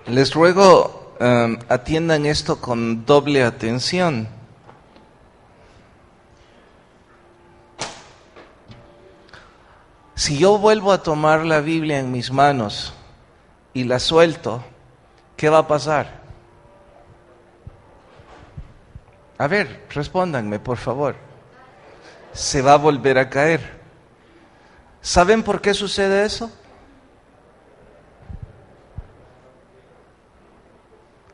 Les ruego atiendan esto con doble atención. Si yo vuelvo a tomar la Biblia en mis manos y la suelto, ¿qué va a pasar? A ver, respóndanme, por favor. Se va a volver a caer. ¿Saben por qué sucede eso?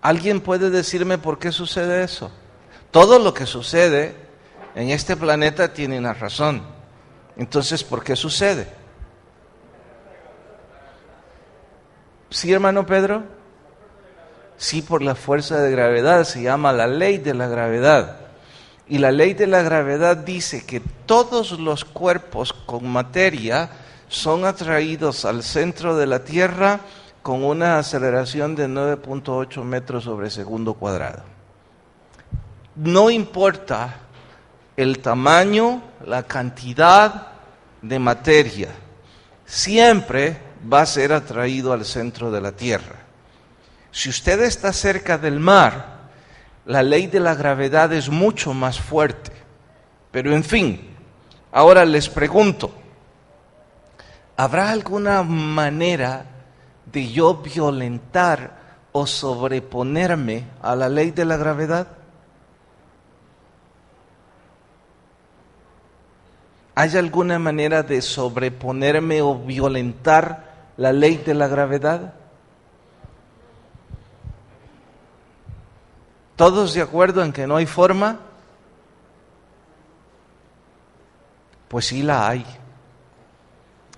¿Alguien puede decirme por qué sucede eso? Todo lo que sucede en este planeta tiene una razón. Entonces, ¿por qué sucede? ¿Sí, hermano Pedro? Sí, por la fuerza de gravedad. Se llama la ley de la gravedad. Y la ley de la gravedad dice que todos los cuerpos con materia son atraídos al centro de la Tierra con una aceleración de 9.8 metros sobre segundo cuadrado. No importa el tamaño, la cantidad de materia, siempre va a ser atraído al centro de la Tierra. Si usted está cerca del mar, la ley de la gravedad es mucho más fuerte. Pero en fin, ahora les pregunto, ¿habrá alguna manera de yo violentar o sobreponerme a la ley de la gravedad? ¿Hay alguna manera de sobreponerme o violentar la ley de la gravedad? ¿Todos de acuerdo en que no hay forma? Pues sí la hay.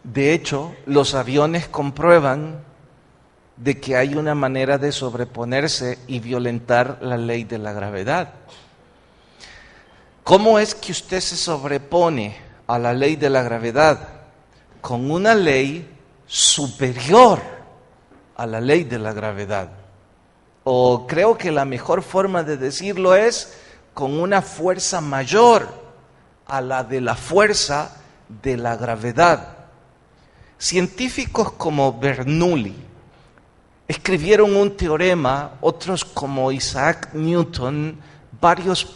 De hecho, los aviones comprueban de que hay una manera de sobreponerse y violentar la ley de la gravedad. ¿Cómo es que usted se sobrepone a la ley de la gravedad? Con una ley superior a la ley de la gravedad. O creo que la mejor forma de decirlo es con una fuerza mayor a la de la fuerza de la gravedad. Científicos como Bernoulli escribieron un teorema, otros como Isaac Newton, varios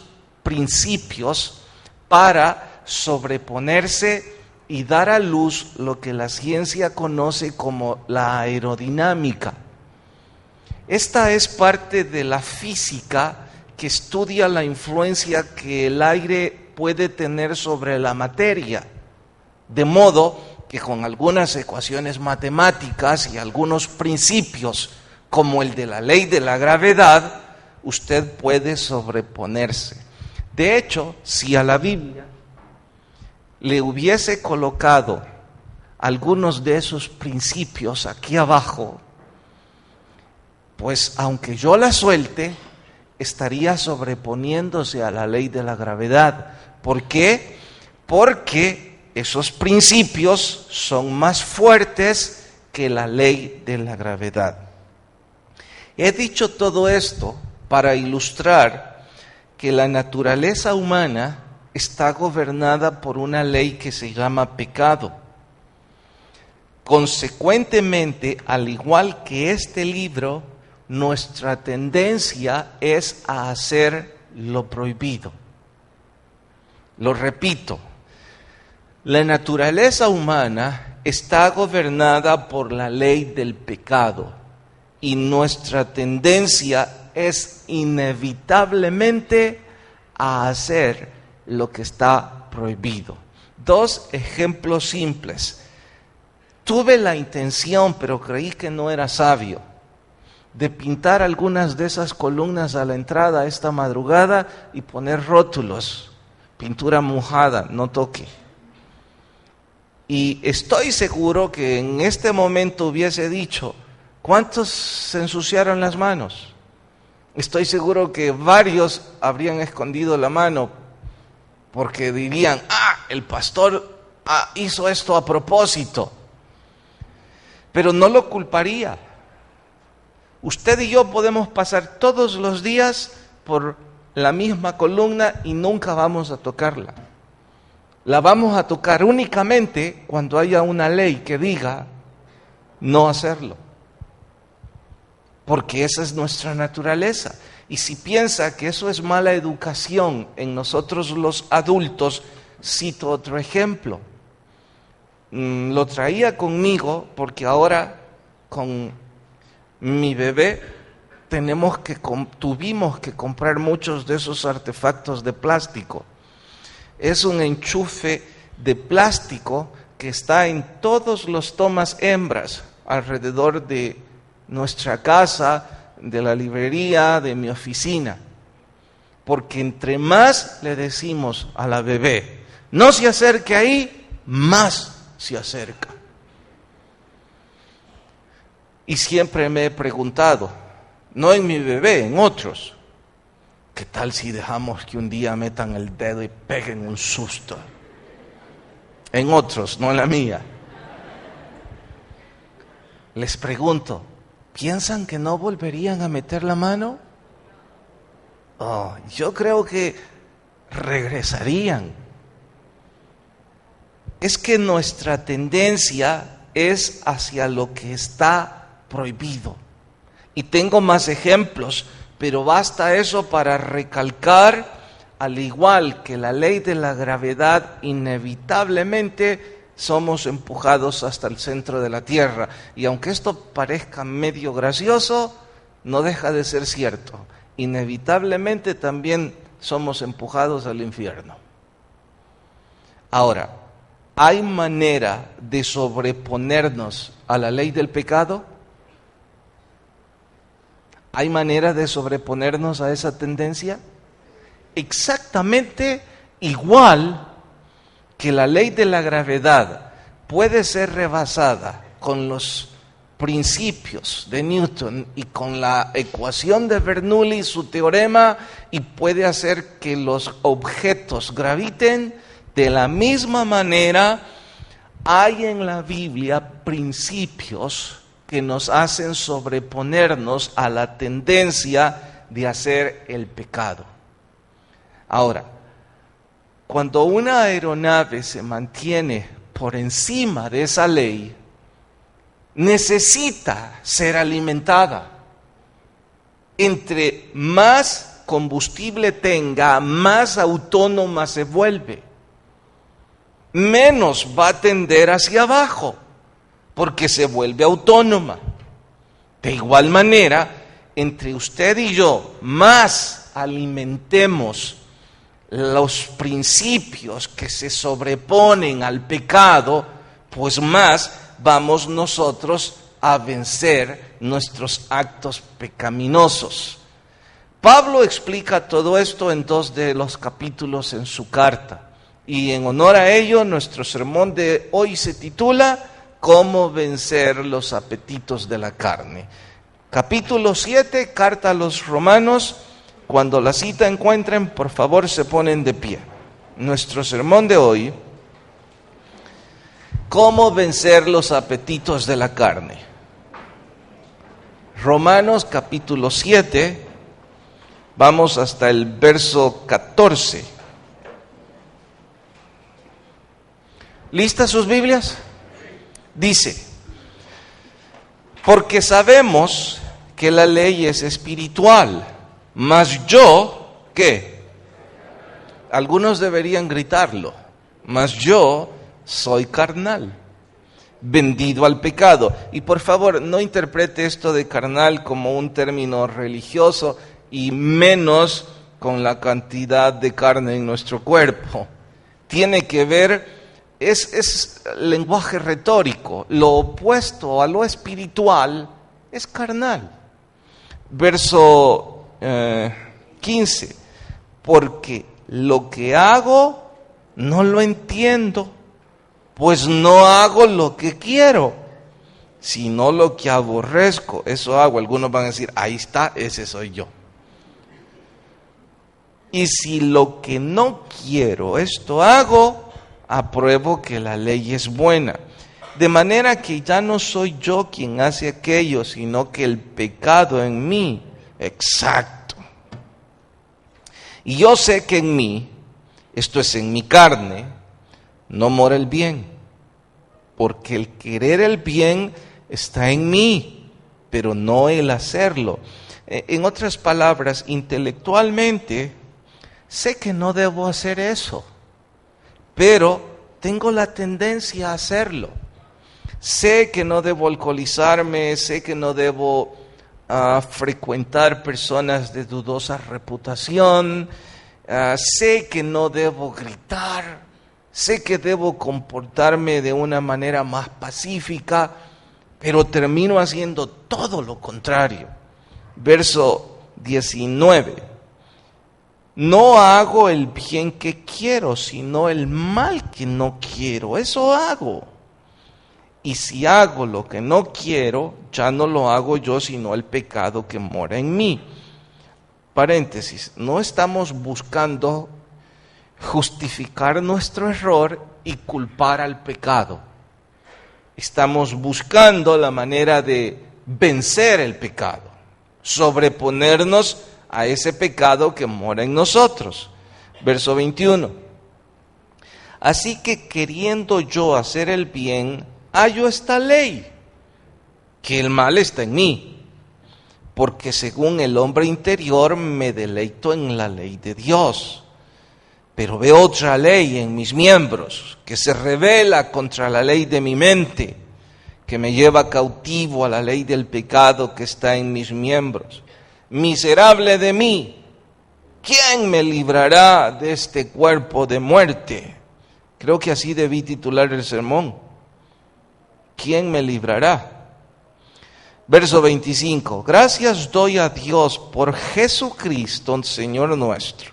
principios para sobreponerse y dar a luz lo que la ciencia conoce como la aerodinámica. Esta es parte de la física que estudia la influencia que el aire puede tener sobre la materia, de modo que con algunas ecuaciones matemáticas y algunos principios, como el de la ley de la gravedad, usted puede sobreponerse. De hecho, si a la Biblia le hubiese colocado algunos de esos principios aquí abajo, pues aunque yo la suelte, estaría sobreponiéndose a la ley de la gravedad. ¿Por qué? Porque esos principios son más fuertes que la ley de la gravedad. He dicho todo esto para ilustrar que la naturaleza humana está gobernada por una ley que se llama pecado. Consecuentemente, al igual que este libro, nuestra tendencia es a hacer lo prohibido. Lo repito, la naturaleza humana está gobernada por la ley del pecado y nuestra tendencia es inevitablemente a hacer lo que está prohibido. Dos ejemplos simples. Tuve la intención, pero creí que no era sabio, de pintar algunas de esas columnas a la entrada esta madrugada y poner rótulos, pintura mojada, no toque. Y estoy seguro que en este momento hubiese dicho, ¿cuántos se ensuciaron las manos? Estoy seguro que varios habrían escondido la mano porque dirían, el pastor hizo esto a propósito. Pero no lo culparía. Usted y yo podemos pasar todos los días por la misma columna y nunca vamos a tocarla. La vamos a tocar únicamente cuando haya una ley que diga no hacerlo. porque esa es nuestra naturaleza. Y si piensa que eso es mala educación en nosotros los adultos, cito otro ejemplo. Lo traía conmigo porque ahora con mi bebé tuvimos que comprar muchos de esos artefactos de plástico. Es un enchufe de plástico que está en todos los tomas hembras alrededor de nuestra casa, de la librería, de mi oficina. Porque entre más le decimos a la bebé, no se acerque ahí, más se acerca. Y siempre me he preguntado, no en mi bebé, en otros, ¿qué tal si dejamos que un día metan el dedo y peguen un susto? En otros, no en la mía. Les pregunto, ¿piensan que no volverían a meter la mano? Yo creo que regresarían. Es que nuestra tendencia es hacia lo que está prohibido. Y tengo más ejemplos, pero basta eso para recalcar, al igual que la ley de la gravedad, inevitablemente somos empujados hasta el centro de la tierra. Y aunque esto parezca medio gracioso, no deja de ser cierto. Inevitablemente también somos empujados al infierno. Ahora, ¿hay manera de sobreponernos a la ley del pecado? ¿Hay manera de sobreponernos a esa tendencia? Exactamente igual que la ley de la gravedad puede ser rebasada con los principios de Newton y con la ecuación de Bernoulli, su teorema, y puede hacer que los objetos graviten, de la misma manera hay en la Biblia principios que nos hacen sobreponernos a la tendencia de hacer el pecado. Ahora, cuando una aeronave se mantiene por encima de esa ley, necesita ser alimentada. Entre más combustible tenga, más autónoma se vuelve. Menos va a tender hacia abajo, porque se vuelve autónoma. De igual manera, entre usted y yo, más alimentemos los principios que se sobreponen al pecado, pues más vamos nosotros a vencer nuestros actos pecaminosos. Pablo explica todo esto en 2 de los capítulos en su carta, y en honor a ello nuestro sermón de hoy se titula ¿Cómo vencer los apetitos de la carne? Capítulo 7, carta a los Romanos. Cuando la cita encuentren, por favor se ponen de pie. Nuestro sermón de hoy, ¿cómo vencer los apetitos de la carne? Romanos capítulo 7, vamos hasta el verso 14. ¿Listas sus Biblias? Dice, porque sabemos que la ley es espiritual, mas yo, ¿qué? Algunos deberían gritarlo, mas yo soy carnal, vendido al pecado. Y por favor, no interprete esto de carnal como un término religioso y menos con la cantidad de carne en nuestro cuerpo. Tiene que ver, es lenguaje retórico, lo opuesto a lo espiritual es carnal. Verso 15, porque lo que hago no lo entiendo, pues no hago lo que quiero, sino lo que aborrezco, eso hago. Algunos van a decir, ahí está, ese soy yo. Y si lo que no quiero, esto hago, apruebo que la ley es buena. De manera que ya no soy yo quien hace aquello, sino que el pecado en mí. Exacto. Y yo sé que en mí, esto es en mi carne, no mora el bien. Porque el querer el bien está en mí, pero no el hacerlo. En otras palabras, intelectualmente, sé que no debo hacer eso, pero tengo la tendencia a hacerlo. Sé que no debo alcoholizarme, sé que no debo frecuentar personas de dudosa reputación, sé que no debo gritar, sé que debo comportarme de una manera más pacífica, pero termino haciendo todo lo contrario. Verso 19. No hago el bien que quiero, sino el mal que no quiero. Eso hago. Y si hago lo que no quiero, ya no lo hago yo, sino el pecado que mora en mí. Paréntesis, no estamos buscando justificar nuestro error y culpar al pecado. Estamos buscando la manera de vencer el pecado, sobreponernos a ese pecado que mora en nosotros. Verso 21. Así que queriendo yo hacer el bien, hallo esta ley, que el mal está en mí, porque según el hombre interior me deleito en la ley de Dios. Pero veo otra ley en mis miembros, que se rebela contra la ley de mi mente, que me lleva cautivo a la ley del pecado que está en mis miembros. Miserable de mí, ¿quién me librará de este cuerpo de muerte? Creo que así debí titular el sermón. ¿Quién me librará? Verso 25. Gracias doy a Dios por Jesucristo, Señor nuestro.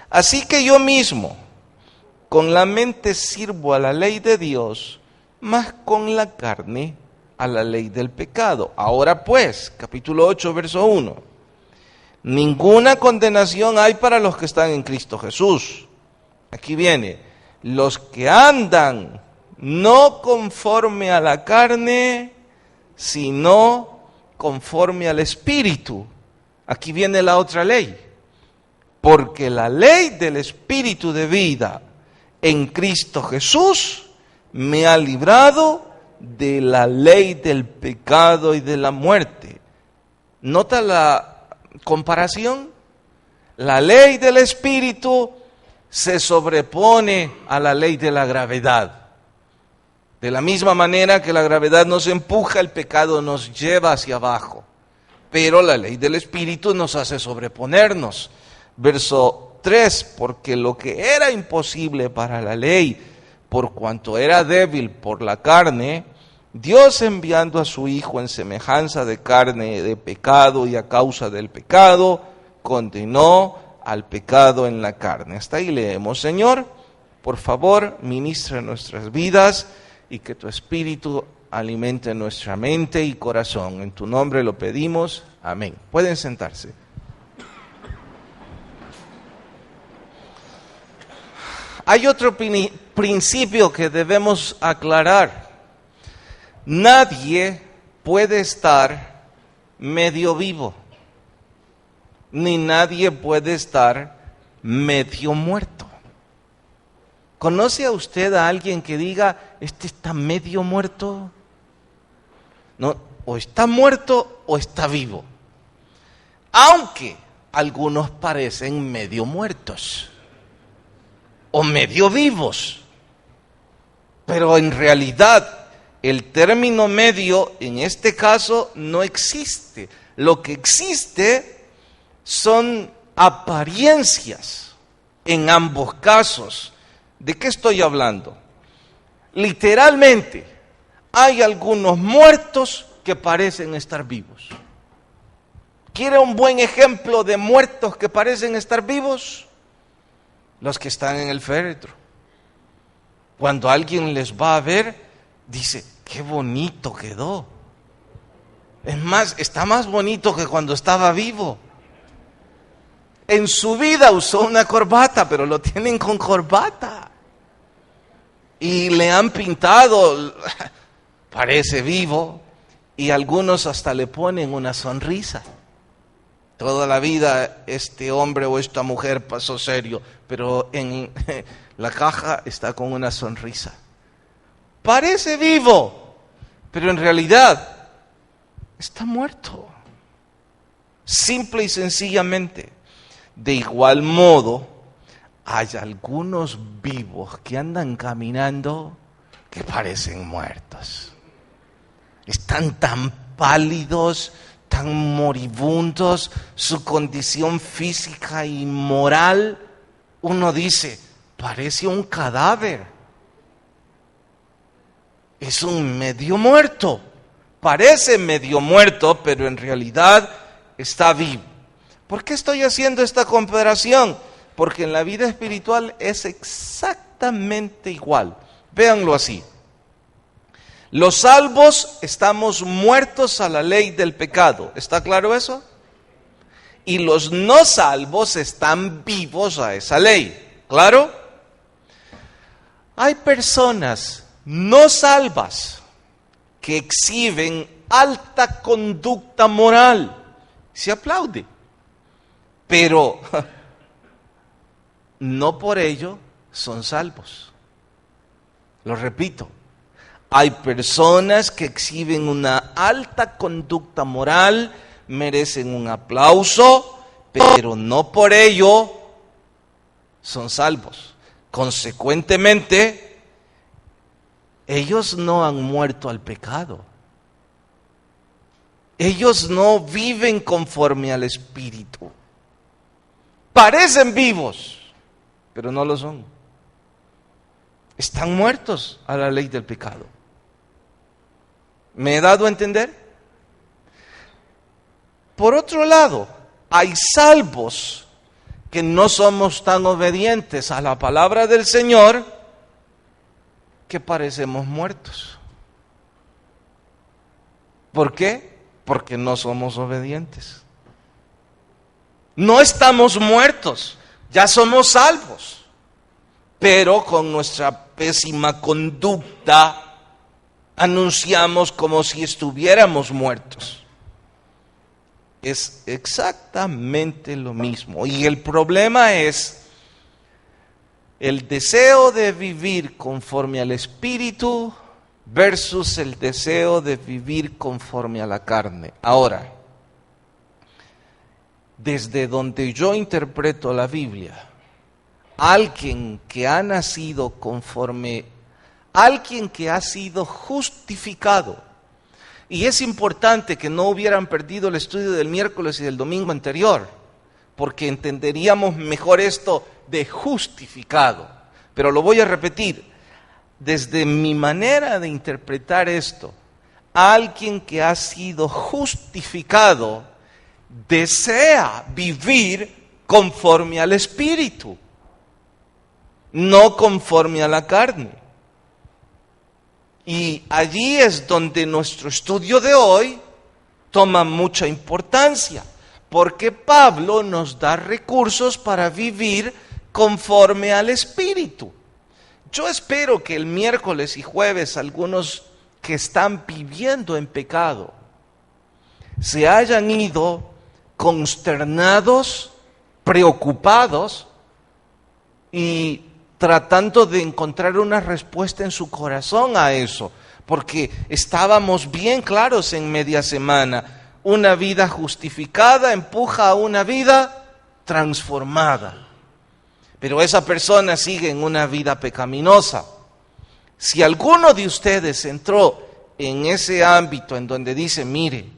Así que yo mismo, con la mente sirvo a la ley de Dios, mas con la carne a la ley del pecado. Ahora pues, capítulo 8, verso 1. Ninguna condenación hay para los que están en Cristo Jesús. Aquí viene, los que andan no conforme a la carne, sino conforme al Espíritu. Aquí viene la otra ley. Porque la ley del Espíritu de vida en Cristo Jesús me ha librado de la ley del pecado y de la muerte. ¿Nota la comparación? La ley del Espíritu se sobrepone a la ley de la gravedad. De la misma manera que la gravedad nos empuja, el pecado nos lleva hacia abajo. Pero la ley del Espíritu nos hace sobreponernos. Verso 3, porque lo que era imposible para la ley, por cuanto era débil por la carne, Dios enviando a su Hijo en semejanza de carne de pecado y a causa del pecado, condenó al pecado en la carne. Hasta ahí leemos. Señor, por favor, ministra nuestras vidas y que tu Espíritu alimente nuestra mente y corazón. En tu nombre lo pedimos. Amén. Pueden sentarse. Hay otro principio que debemos aclarar. Nadie puede estar medio vivo, ni nadie puede estar medio muerto. ¿Conoce a usted a alguien que diga, este está medio muerto? No, o está muerto o está vivo. Aunque algunos parecen medio muertos o medio vivos. Pero en realidad el término medio en este caso no existe. Lo que existe son apariencias en ambos casos. ¿De qué estoy hablando? Literalmente, hay algunos muertos que parecen estar vivos. ¿Quiere un buen ejemplo de muertos que parecen estar vivos? Los que están en el féretro. Cuando alguien les va a ver, dice, qué bonito quedó. Es más, está más bonito que cuando estaba vivo. En su vida usó una corbata, pero lo tienen con corbata. Y le han pintado, parece vivo, y algunos hasta le ponen una sonrisa. Toda la vida este hombre o esta mujer pasó serio, pero en la caja está con una sonrisa. Parece vivo, pero en realidad está muerto. Simple y sencillamente. De igual modo, hay algunos vivos que andan caminando que parecen muertos. Están tan pálidos, tan moribundos, su condición física y moral, uno dice, parece un cadáver. Es un medio muerto. Parece medio muerto, pero en realidad está vivo. ¿Por qué estoy haciendo esta comparación? Porque en la vida espiritual es exactamente igual. Véanlo así. Los salvos estamos muertos a la ley del pecado. ¿Está claro eso? Y los no salvos están vivos a esa ley. ¿Claro? Hay personas no salvas que exhiben alta conducta moral. Se aplaude. Pero no por ello son salvos. Lo repito. Hay personas que exhiben una alta conducta moral, merecen un aplauso, pero no por ello son salvos. Consecuentemente, ellos no han muerto al pecado. Ellos no viven conforme al Espíritu. Parecen vivos, pero no lo son. Están muertos a la ley del pecado. ¿Me he dado a entender? Por otro lado, hay salvos que no somos tan obedientes a la palabra del Señor que parecemos muertos. ¿Por qué? Porque no somos obedientes. No estamos muertos, ya somos salvos, pero con nuestra pésima conducta anunciamos como si estuviéramos muertos. Es exactamente lo mismo. Y el problema es el deseo de vivir conforme al Espíritu versus el deseo de vivir conforme a la carne. Ahora, desde donde yo interpreto la Biblia, alguien que ha nacido alguien que ha sido justificado, y es importante que no hubieran perdido el estudio del miércoles y del domingo anterior, porque entenderíamos mejor esto de justificado, pero lo voy a repetir, desde mi manera de interpretar esto, alguien que ha sido justificado desea vivir conforme al Espíritu, no conforme a la carne. Y allí es donde nuestro estudio de hoy toma mucha importancia, porque Pablo nos da recursos para vivir conforme al Espíritu. Yo espero que el miércoles y jueves algunos que están viviendo en pecado se hayan ido consternados, preocupados y tratando de encontrar una respuesta en su corazón a eso, porque estábamos bien claros en media semana. Una vida justificada empuja a una vida transformada. Pero esa persona sigue en una vida pecaminosa. Si alguno de ustedes entró en ese ámbito en donde dice, mire,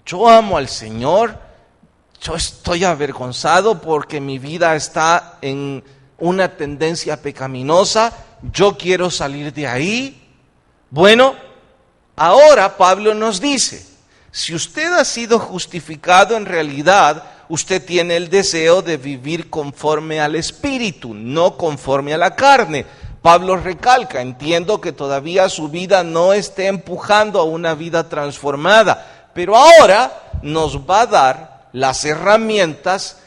yo amo al Señor, yo estoy avergonzado porque mi vida está en una tendencia pecaminosa, yo quiero salir de ahí. Bueno, ahora Pablo nos dice, si usted ha sido justificado en realidad, usted tiene el deseo de vivir conforme al Espíritu, no conforme a la carne. Pablo recalca, entiendo que todavía su vida no esté empujando a una vida transformada, pero ahora nos va a dar las herramientas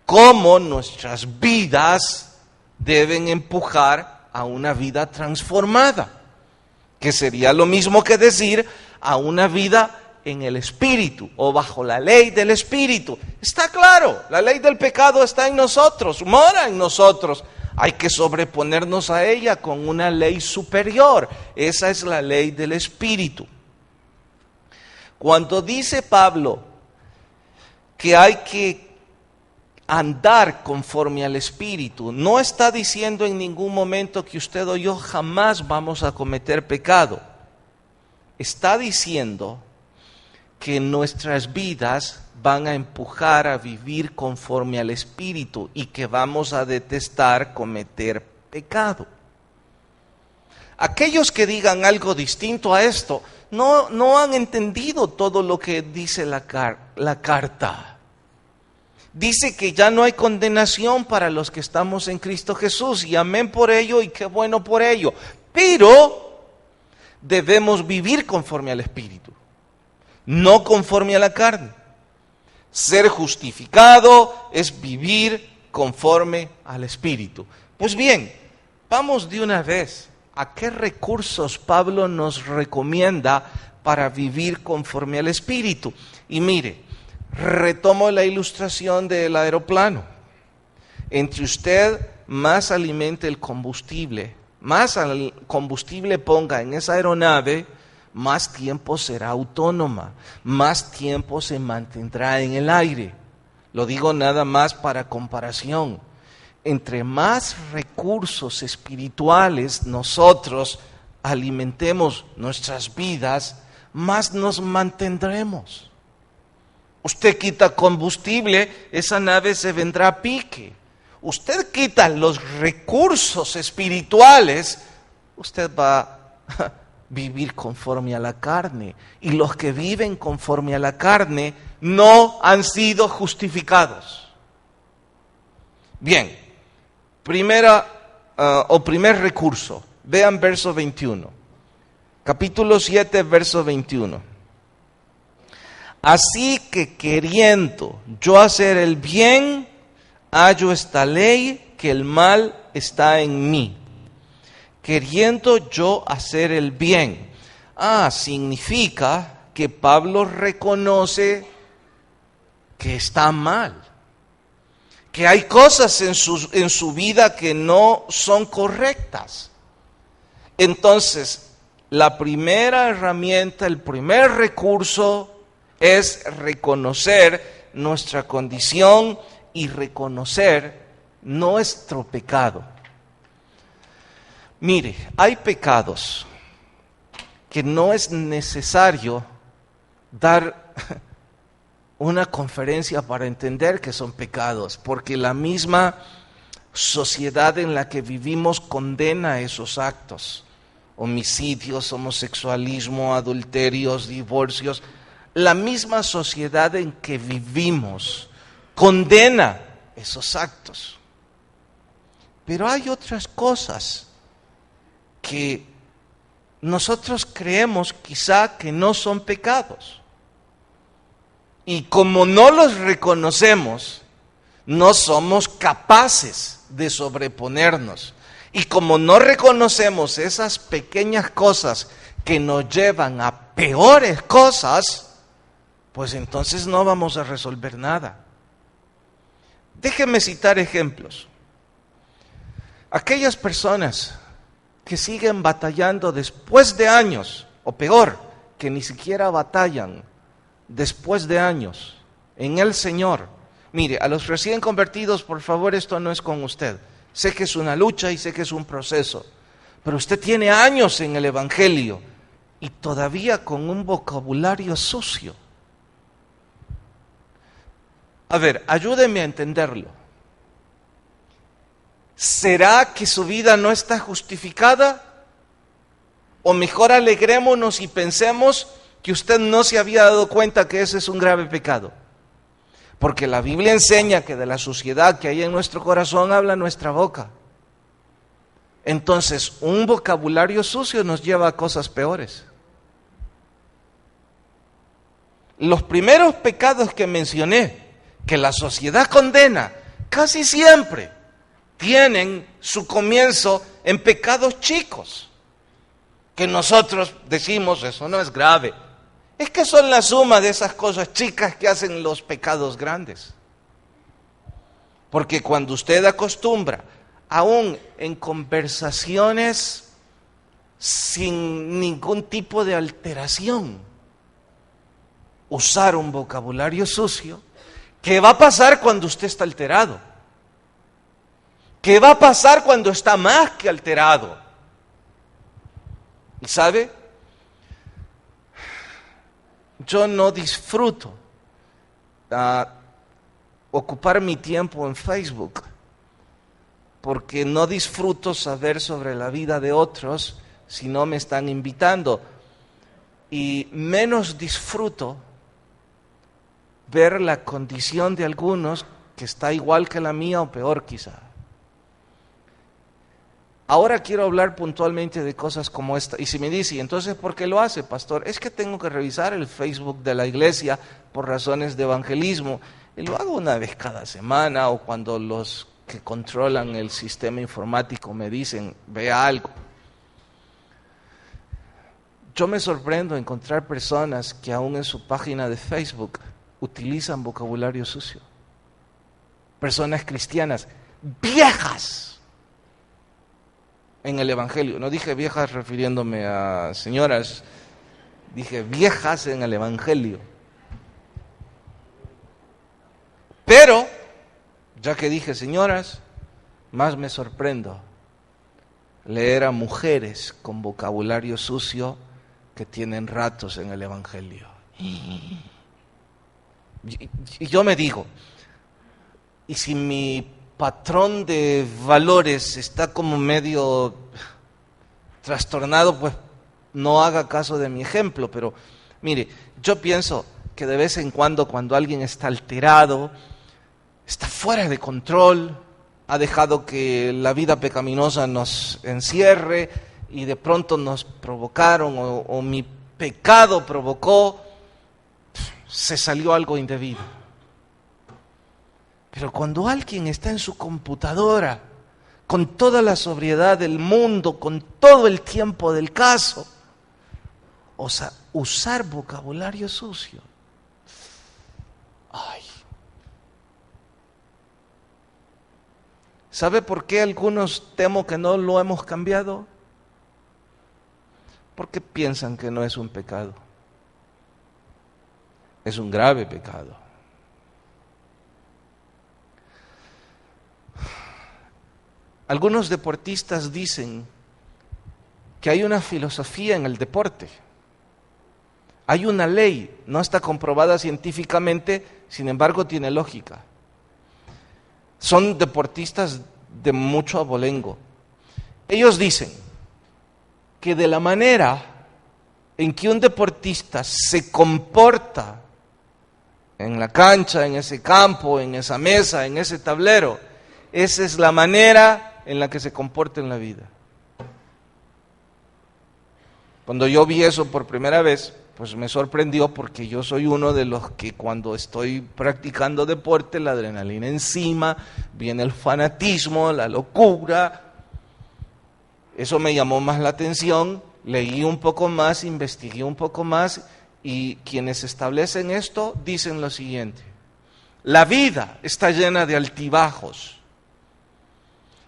cómo nuestras vidas deben empujar a una vida transformada, que sería lo mismo que decir a una vida en el Espíritu o bajo la ley del Espíritu. Está claro, la ley del pecado está en nosotros, mora en nosotros. Hay que sobreponernos a ella con una ley superior. Esa es la ley del Espíritu. Cuando dice Pablo que hay que andar conforme al Espíritu, no está diciendo en ningún momento que usted o yo jamás vamos a cometer pecado. Está diciendo que nuestras vidas van a empujar a vivir conforme al Espíritu y que vamos a detestar cometer pecado. Aquellos que digan algo distinto a esto no han entendido todo lo que dice la carta. Dice que ya no hay condenación para los que estamos en Cristo Jesús, y amén por ello y qué bueno por ello. Pero debemos vivir conforme al Espíritu, no conforme a la carne. Ser justificado es vivir conforme al Espíritu. Pues bien, vamos de una vez a qué recursos Pablo nos recomienda para vivir conforme al Espíritu. Y mire, retomo la ilustración del aeroplano. Entre usted más alimente el combustible, más al combustible ponga en esa aeronave, más tiempo será autónoma, más tiempo se mantendrá en el aire. Lo digo nada más para comparación. Entre más recursos espirituales nosotros alimentemos nuestras vidas, más nos mantendremos. Usted quita combustible, esa nave se vendrá a pique. Usted quita los recursos espirituales, usted va a vivir conforme a la carne. Y los que viven conforme a la carne no han sido justificados. Bien, primer recurso. Vean verso 21. Capítulo 7, verso 21. Así que queriendo yo hacer el bien, hallo esta ley, que el mal está en mí. Queriendo yo hacer el bien. Significa que Pablo reconoce que está mal, que hay cosas en su vida que no son correctas. Entonces, la primera herramienta, el primer recurso es reconocer nuestra condición y reconocer nuestro pecado. Mire, hay pecados que no es necesario dar una conferencia para entender que son pecados, porque la misma sociedad en la que vivimos condena esos actos. Homicidios, homosexualismo, adulterios, divorcios. La misma sociedad en que vivimos condena esos actos. Pero hay otras cosas que nosotros creemos quizá que no son pecados. Y como no los reconocemos, no somos capaces de sobreponernos. Y como no reconocemos esas pequeñas cosas que nos llevan a peores cosas, pues entonces no vamos a resolver nada. Déjenme citar ejemplos. Aquellas personas que siguen batallando después de años, o peor, que ni siquiera batallan después de años en el Señor. Mire, a los recién convertidos, por favor, esto no es con usted. Sé que es una lucha y sé que es un proceso, pero usted tiene años en el Evangelio y todavía con un vocabulario sucio. A ver, ayúdeme a entenderlo. ¿Será que su vida no está justificada? O mejor alegrémonos y pensemos que usted no se había dado cuenta que ese es un grave pecado. Porque la Biblia enseña que de la suciedad que hay en nuestro corazón habla nuestra boca. Entonces, un vocabulario sucio nos lleva a cosas peores. Los primeros pecados que mencioné, que la sociedad condena, casi siempre tienen su comienzo en pecados chicos, que nosotros decimos, eso no es grave. Es que son la suma de esas cosas chicas que hacen los pecados grandes. Porque cuando usted acostumbra, aún en conversaciones sin ningún tipo de alteración, usar un vocabulario sucio. ¿Qué va a pasar cuando usted está alterado? ¿Qué va a pasar cuando está más que alterado? ¿Y sabe? Yo no disfruto ocupar mi tiempo en Facebook, porque no disfruto saber sobre la vida de otros si no me están invitando. Y menos disfruto ver la condición de algunos que está igual que la mía o peor quizá. Ahora quiero hablar puntualmente de cosas como esta. Y si me dice, entonces, ¿por qué lo hace, pastor? Es que tengo que revisar el Facebook de la iglesia por razones de evangelismo. Y lo hago una vez cada semana, o cuando los que controlan el sistema informático me dicen, vea algo. Yo me sorprendo encontrar personas que aún en su página de Facebook utilizan vocabulario sucio. Personas cristianas, viejas en el evangelio. No dije viejas refiriéndome a señoras, dije viejas en el evangelio. Pero, ya que dije señoras, más me sorprendo leer a mujeres con vocabulario sucio que tienen ratos en el evangelio. Y yo me digo, y si mi patrón de valores está como medio trastornado, pues no haga caso de mi ejemplo. Pero mire, yo pienso que de vez en cuando alguien está alterado, está fuera de control, ha dejado que la vida pecaminosa nos encierre y de pronto nos provocaron o mi pecado provocó, se salió algo indebido. Pero cuando alguien está en su computadora, con toda la sobriedad del mundo, con todo el tiempo del caso, o sea, usar vocabulario sucio, ay. ¿Sabe por qué algunos temo que no lo hemos cambiado? Porque piensan que no es un pecado. Es un grave pecado. Algunos deportistas dicen que hay una filosofía en el deporte. Hay una ley, no está comprobada científicamente, sin embargo tiene lógica. Son deportistas de mucho abolengo. Ellos dicen que de la manera en que un deportista se comporta en la cancha, en ese campo, en esa mesa, en ese tablero, esa es la manera en la que se comporta en la vida. Cuando yo vi eso por primera vez, pues me sorprendió, porque yo soy uno de los que cuando estoy practicando deporte, la adrenalina encima, viene el fanatismo, la locura. Eso me llamó más la atención, leí un poco más, investigué un poco más, y quienes establecen esto dicen lo siguiente: la vida está llena de altibajos,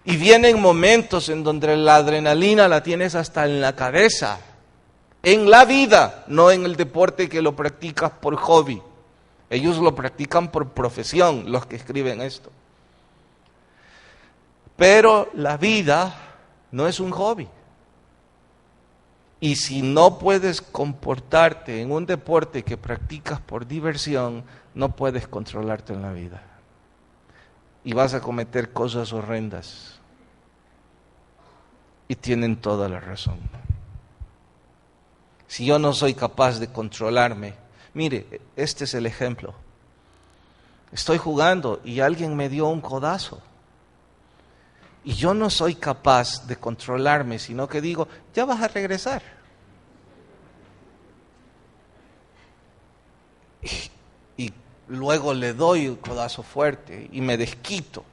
y vienen momentos en donde la adrenalina la tienes hasta en la cabeza. En la vida, no en el deporte que lo practicas por hobby. Ellos lo practican por profesión, los que escriben esto. Pero la vida no es un hobby. Y si no puedes comportarte en un deporte que practicas por diversión, no puedes controlarte en la vida. Y vas a cometer cosas horrendas. Y tienen toda la razón. Si yo no soy capaz de controlarme, mire, este es el ejemplo. Estoy jugando y alguien me dio un codazo. Y yo no soy capaz de controlarme, sino que digo, ya vas a regresar. Y luego le doy un codazo fuerte y me desquito.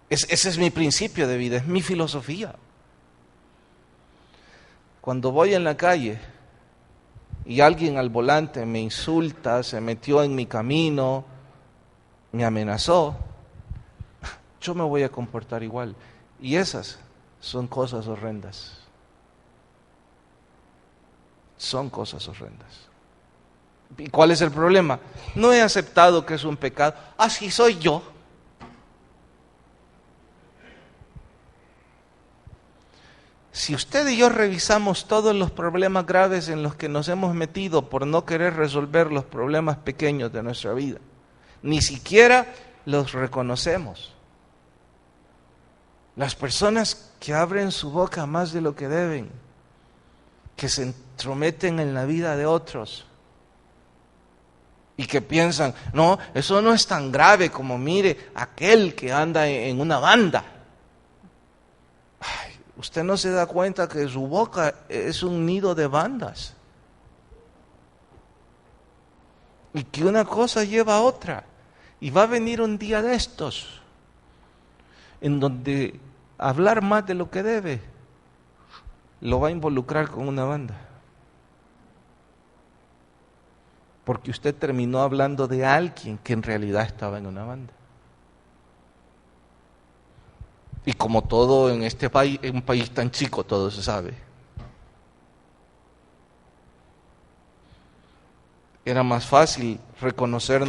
Ese es mi principio de vida, es mi filosofía. Cuando voy en la calle y alguien al volante me insulta, se metió en mi camino, me amenazó, yo me voy a comportar igual. Y esas son cosas horrendas. Son cosas horrendas. ¿Y cuál es el problema? No he aceptado que es un pecado. Así soy yo. Si usted y yo revisamos todos los problemas graves en los que nos hemos metido por no querer resolver los problemas pequeños de nuestra vida, ni siquiera los reconocemos. Las personas que abren su boca más de lo que deben, que se entrometen en la vida de otros y que piensan, no, eso no es tan grave como mire aquel que anda en una banda. Ay, usted no se da cuenta que su boca es un nido de bandas y que una cosa lleva a otra, y va a venir un día de estos en donde hablar más de lo que debe lo va a involucrar con una banda, porque usted terminó hablando de alguien que en realidad estaba en una banda. Y como todo en este país, en un país tan chico, todo se sabe. Era más fácil reconocer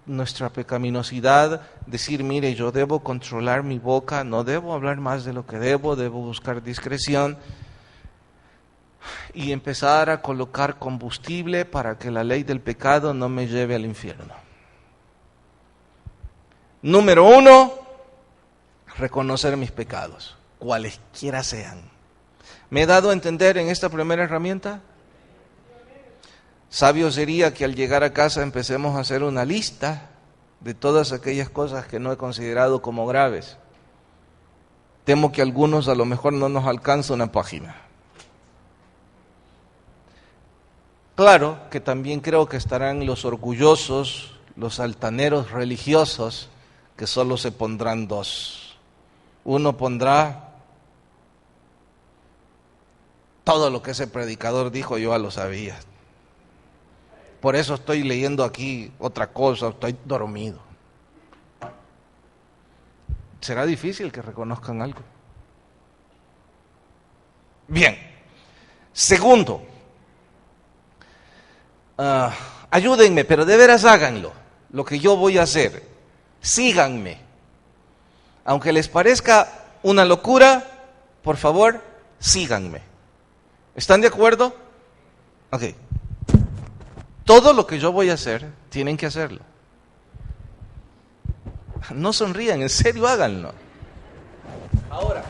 nuestra pecaminosidad, decir, mire, yo debo controlar mi boca, no debo hablar más de lo que debo buscar discreción, y empezar a colocar combustible para que la ley del pecado no me lleve al infierno. Número 1, reconocer mis pecados, cualesquiera sean. ¿Me he dado a entender en esta primera herramienta? Sabio sería que al llegar a casa empecemos a hacer una lista de todas aquellas cosas que no he considerado como graves. Temo que algunos a lo mejor no nos alcanza una página. Claro que también creo que estarán los orgullosos, los altaneros religiosos, que solo se pondrán 2. Uno pondrá todo lo que ese predicador dijo, yo ya lo sabía. Por eso estoy leyendo aquí otra cosa, estoy dormido. Será difícil que reconozcan algo. Bien. Segundo, ayúdenme, pero de veras háganlo, lo que yo voy a hacer. Síganme. Aunque les parezca una locura, por favor, síganme. ¿Están de acuerdo? Ok. Todo lo que yo voy a hacer, tienen que hacerlo. No sonrían, en serio háganlo. Ahora,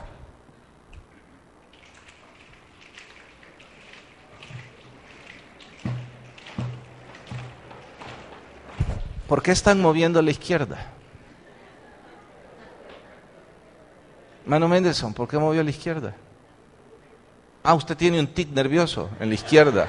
¿por qué están moviendo a la izquierda? Mano Mendelssohn, ¿por qué movió a la izquierda? Usted tiene un tic nervioso en la izquierda.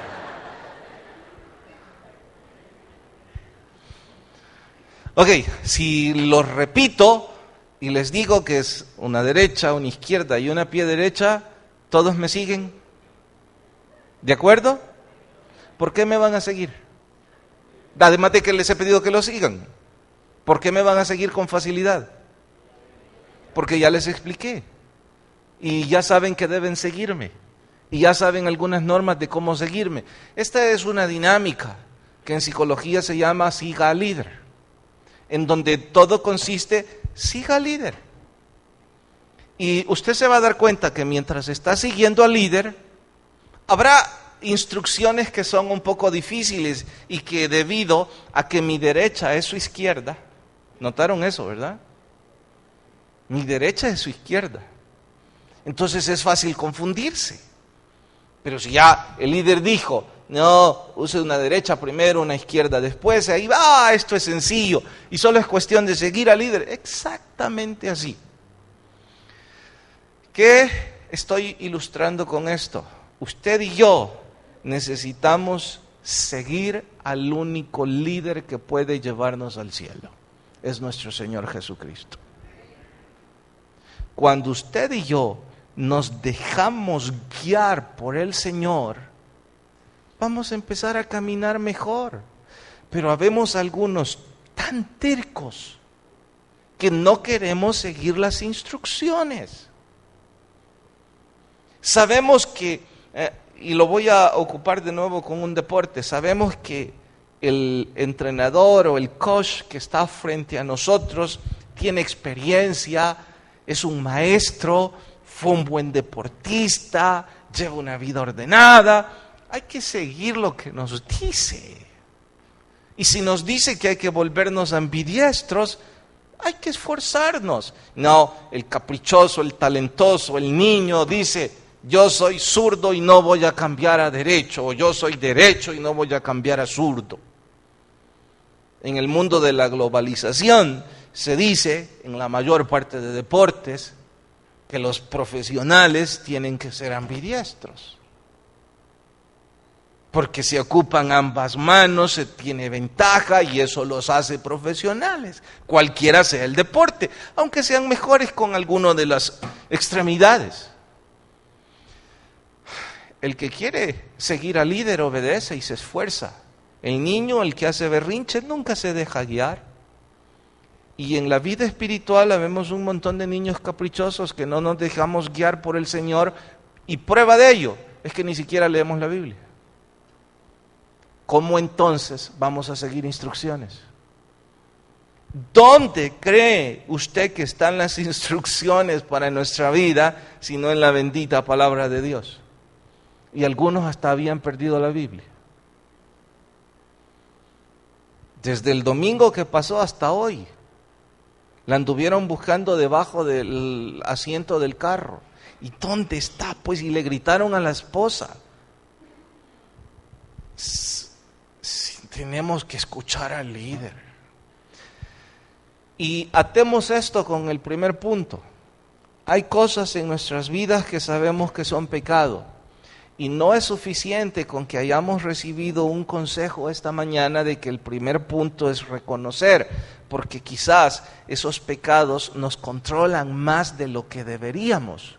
Ok, si lo repito y les digo que es una derecha, una izquierda y una pie derecha, ¿todos me siguen? ¿De acuerdo? ¿Por qué me van a seguir? Además de que les he pedido que lo sigan. ¿Por qué me van a seguir con facilidad? Porque ya les expliqué. Y ya saben que deben seguirme. Y ya saben algunas normas de cómo seguirme. Esta es una dinámica que en psicología se llama siga al líder, en donde todo consiste, siga al líder. Y usted se va a dar cuenta que mientras está siguiendo al líder, habrá instrucciones que son un poco difíciles y que debido a que mi derecha es su izquierda, ¿notaron eso, verdad? Mi derecha es su izquierda. Entonces es fácil confundirse. Pero si ya el líder dijo, no, use una derecha primero, una izquierda después, ahí va, esto es sencillo, y solo es cuestión de seguir al líder. Exactamente así. ¿Qué estoy ilustrando con esto? Usted y yo necesitamos seguir al único líder que puede llevarnos al cielo. Es nuestro Señor Jesucristo. Cuando usted y yo nos dejamos guiar por el Señor, vamos a empezar a caminar mejor. Pero habemos algunos tan tercos que no queremos seguir las instrucciones. Sabemos que, y lo voy a ocupar de nuevo con un deporte, sabemos que el entrenador o el coach que está frente a nosotros tiene experiencia, es un maestro, fue un buen deportista, lleva una vida ordenada. Hay que seguir lo que nos dice. Y si nos dice que hay que volvernos ambidiestros, hay que esforzarnos. No, el caprichoso, el talentoso, el niño dice: yo soy zurdo y no voy a cambiar a derecho, o yo soy derecho y no voy a cambiar a zurdo. En el mundo de la globalización se dice, en la mayor parte de deportes, que los profesionales tienen que ser ambidiestros. Porque si ocupan ambas manos se tiene ventaja y eso los hace profesionales, cualquiera sea el deporte, aunque sean mejores con alguna de las extremidades. El que quiere seguir al líder obedece y se esfuerza. El niño, el que hace berrinche, nunca se deja guiar. Y en la vida espiritual vemos un montón de niños caprichosos que no nos dejamos guiar por el Señor, y prueba de ello es que ni siquiera leemos la Biblia. ¿Cómo entonces vamos a seguir instrucciones? ¿Dónde cree usted que están las instrucciones para nuestra vida, si no en la bendita palabra de Dios? Y algunos hasta habían perdido la Biblia. Desde el domingo que pasó hasta hoy, la anduvieron buscando debajo del asiento del carro. ¿Y dónde está? Pues, y le gritaron a la esposa. Tenemos que escuchar al líder. Y atemos esto con el primer punto. Hay cosas en nuestras vidas que sabemos que son pecado. Y no es suficiente con que hayamos recibido un consejo esta mañana de que el primer punto es reconocer, porque quizás esos pecados nos controlan más de lo que deberíamos.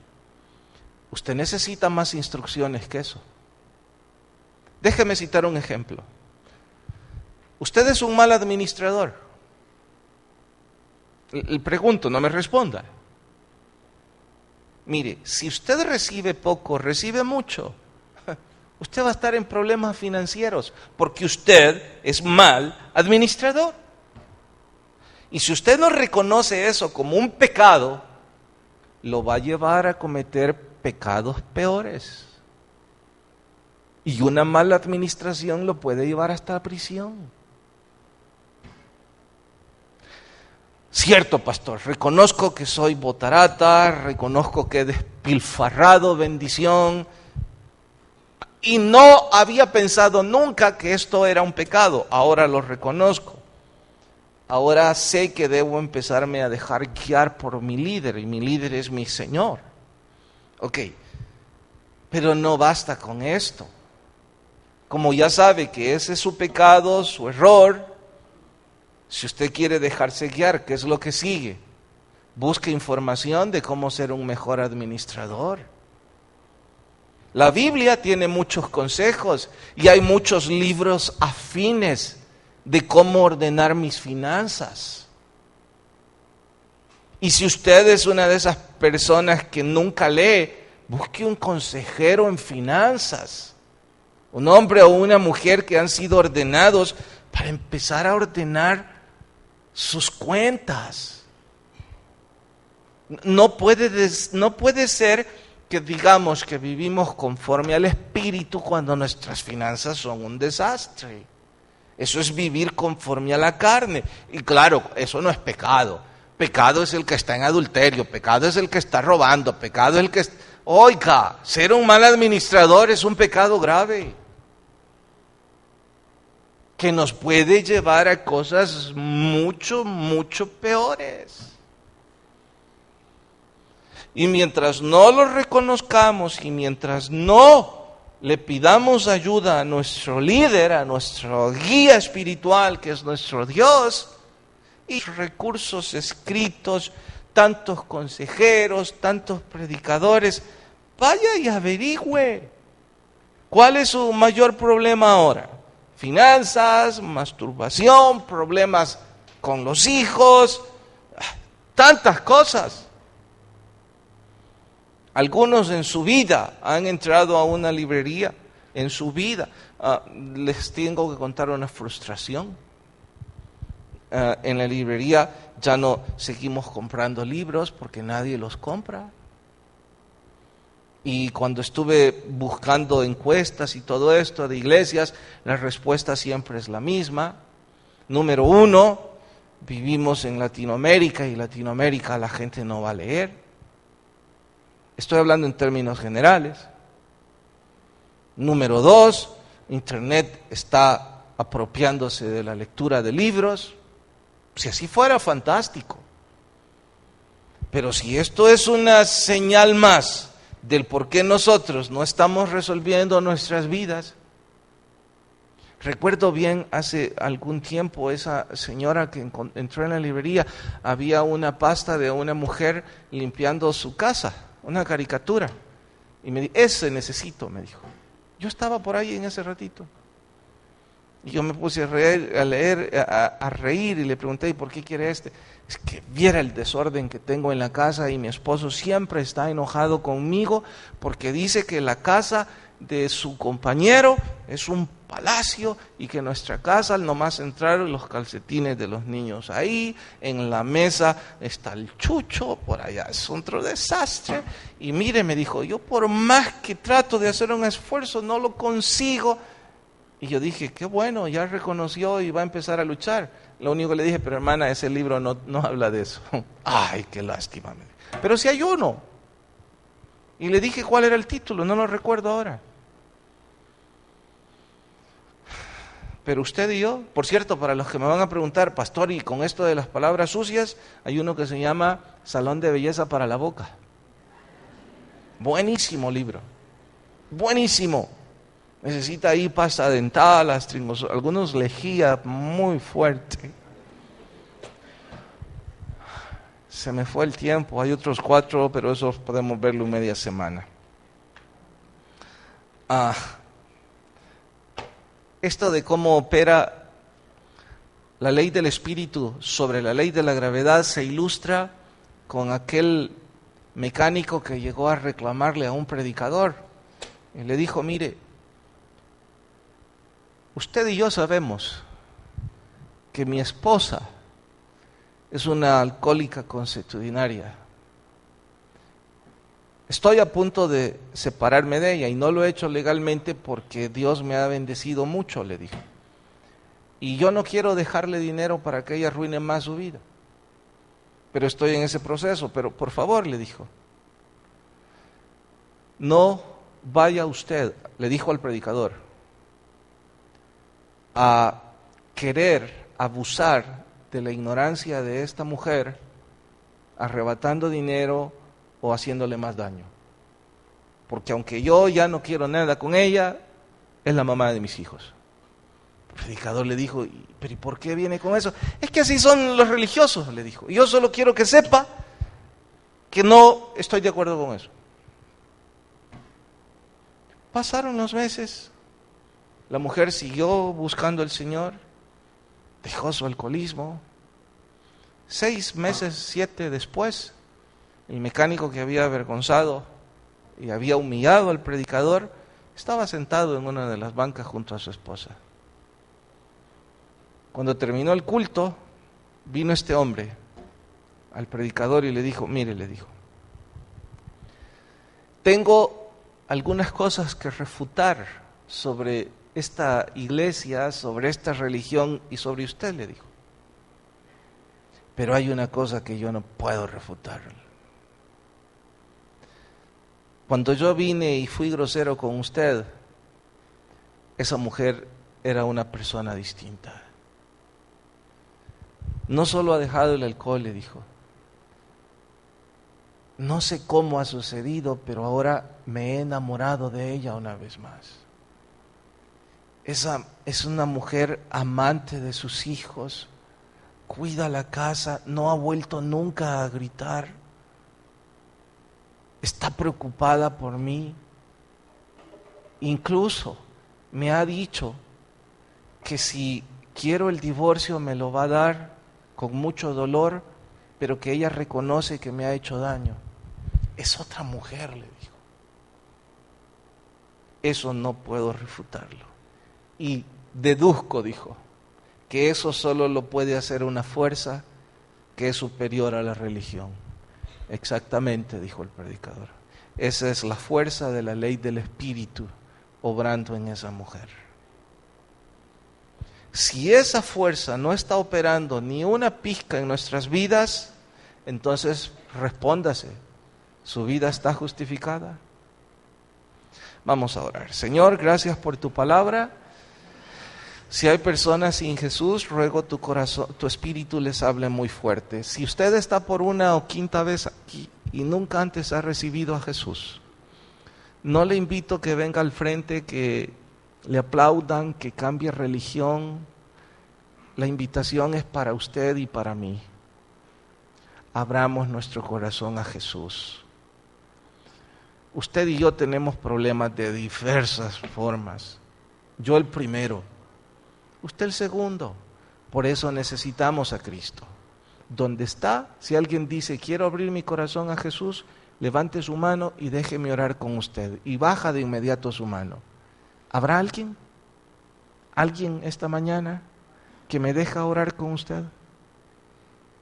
Usted necesita más instrucciones que eso. Déjeme citar un ejemplo. Usted es un mal administrador. Le pregunto, no me responda. Mire, si usted recibe poco, recibe mucho, usted va a estar en problemas financieros porque usted es mal administrador. Y si usted no reconoce eso como un pecado, lo va a llevar a cometer pecados peores. Y una mala administración lo puede llevar hasta la prisión. Cierto, pastor, reconozco que soy botarata, reconozco que he despilfarrado bendición y no había pensado nunca que esto era un pecado. Ahora lo reconozco. Ahora sé que debo empezarme a dejar guiar por mi líder, y mi líder es mi Señor. Ok, pero no basta con esto. Como ya sabe que ese es su pecado, su error, si usted quiere dejarse guiar, ¿qué es lo que sigue? Busque información de cómo ser un mejor administrador. La Biblia tiene muchos consejos y hay muchos libros afines de cómo ordenar mis finanzas. Y si usted es una de esas personas que nunca lee, busque un consejero en finanzas. Un hombre o una mujer que han sido ordenados para empezar a ordenar sus cuentas. No puede ser que digamos que vivimos conforme al Espíritu cuando nuestras finanzas son un desastre. Eso es vivir conforme a la carne. Y claro, eso no es pecado. Pecado es el que está en adulterio, pecado es el que está robando, pecado es el que... Oiga, ser un mal administrador es un pecado grave, que nos puede llevar a cosas mucho, mucho peores. Y mientras no lo reconozcamos y mientras no le pidamos ayuda a nuestro líder, a nuestro guía espiritual, que es nuestro Dios, y recursos escritos, tantos consejeros, tantos predicadores, vaya y averigüe cuál es su mayor problema ahora. Finanzas, masturbación, problemas con los hijos, tantas cosas. Algunos en su vida han entrado a una librería en su vida. Les tengo que contar una frustración. En la librería ya no seguimos comprando libros porque nadie los compra. Y cuando estuve buscando encuestas y todo esto de iglesias, la respuesta siempre es la misma. Número 1, vivimos en Latinoamérica y Latinoamérica la gente no va a leer. Estoy hablando en términos generales. Número 2, Internet está apropiándose de la lectura de libros. Si así fuera, fantástico. Pero si esto es una señal más del por qué nosotros no estamos resolviendo nuestras vidas. Recuerdo bien hace algún tiempo esa señora que entró en la librería, había una pasta de una mujer limpiando su casa, una caricatura. Y me dijo, ese necesito, me dijo. Yo estaba por ahí en ese ratito. Y yo me puse a reír y le pregunté, ¿y por qué quiere este? Es que viera el desorden que tengo en la casa y mi esposo siempre está enojado conmigo porque dice que la casa de su compañero es un palacio y que nuestra casa al nomás entrar los calcetines de los niños ahí, en la mesa está el chucho, por allá es otro desastre. Y mire, me dijo, yo por más que trato de hacer un esfuerzo no lo consigo. Y yo dije, qué bueno, ya reconoció y va a empezar a luchar. Lo único que le dije, pero hermana, ese libro no habla de eso. Ay, qué lástima. Pero si hay uno. Y le dije cuál era el título, no lo recuerdo ahora. Pero usted y yo, por cierto, para los que me van a preguntar, pastor, y con esto de las palabras sucias, hay uno que se llama Salón de Belleza para la Boca. Buenísimo libro. Buenísimo. Necesita ahí pasta dental, astringos, algunos lejía muy fuerte. Se me fue el tiempo, hay otros 4, pero esos podemos verlo en media semana. Esto de cómo opera la ley del espíritu sobre la ley de la gravedad se ilustra con aquel mecánico que llegó a reclamarle a un predicador. Y le dijo, mire, usted y yo sabemos que mi esposa es una alcohólica consuetudinaria. Estoy a punto de separarme de ella y no lo he hecho legalmente porque Dios me ha bendecido mucho, le dijo. Y yo no quiero dejarle dinero para que ella arruine más su vida. Pero estoy en ese proceso, pero por favor, le dijo, no vaya usted, le dijo al predicador, a querer abusar de la ignorancia de esta mujer, arrebatando dinero o haciéndole más daño. Porque aunque yo ya no quiero nada con ella, es la mamá de mis hijos. El predicador le dijo, ¿pero y por qué viene con eso? Es que así son los religiosos, le dijo. Yo solo quiero que sepa que no estoy de acuerdo con eso. Pasaron los meses. La mujer siguió buscando al Señor, dejó su alcoholismo. 6 meses, 7 después, el mecánico que había avergonzado y había humillado al predicador estaba sentado en una de las bancas junto a su esposa. Cuando terminó el culto, vino este hombre al predicador y le dijo, mire, le dijo, tengo algunas cosas que refutar sobre esta iglesia, sobre esta religión y sobre usted, le dijo. Pero hay una cosa que yo no puedo refutar. Cuando yo vine y fui grosero con usted, esa mujer era una persona distinta. No solo ha dejado el alcohol, le dijo. No sé cómo ha sucedido, pero ahora me he enamorado de ella una vez más. Esa es una mujer amante de sus hijos, cuida la casa, no ha vuelto nunca a gritar, está preocupada por mí. Incluso me ha dicho que si quiero el divorcio me lo va a dar con mucho dolor, pero que ella reconoce que me ha hecho daño. Es otra mujer, le dijo. eso no puedo refutarlo. Y deduzco, dijo, que eso solo lo puede hacer una fuerza que es superior a la religión. Exactamente, dijo el predicador. Esa es la fuerza de la ley del Espíritu obrando en esa mujer. Si esa fuerza no está operando ni una pizca en nuestras vidas, entonces respóndase, ¿su vida está justificada? Vamos a orar. Señor, gracias por tu palabra. Si hay personas sin Jesús, ruego tu corazón, tu espíritu les hable muy fuerte. Si usted está por una o quinta vez aquí y nunca antes ha recibido a Jesús, no le invito que venga al frente, que le aplaudan, que cambie religión. La invitación es para usted y para mí. Abramos nuestro corazón a Jesús. Usted y yo tenemos problemas de diversas formas. Yo el primero, usted el segundo. Por eso necesitamos a Cristo. ¿Dónde está? Si alguien dice, quiero abrir mi corazón a Jesús, levante su mano y déjeme orar con usted. Y baja de inmediato su mano. ¿Habrá alguien? ¿Alguien esta mañana que me deja orar con usted?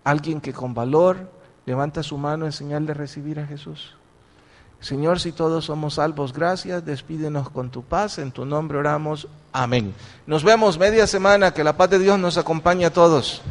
¿Alguien que con valor levanta su mano en señal de recibir a Jesús? Señor, si todos somos salvos, gracias, despídenos con tu paz, en tu nombre oramos, amén. Nos vemos media semana, que la paz de Dios nos acompañe a todos.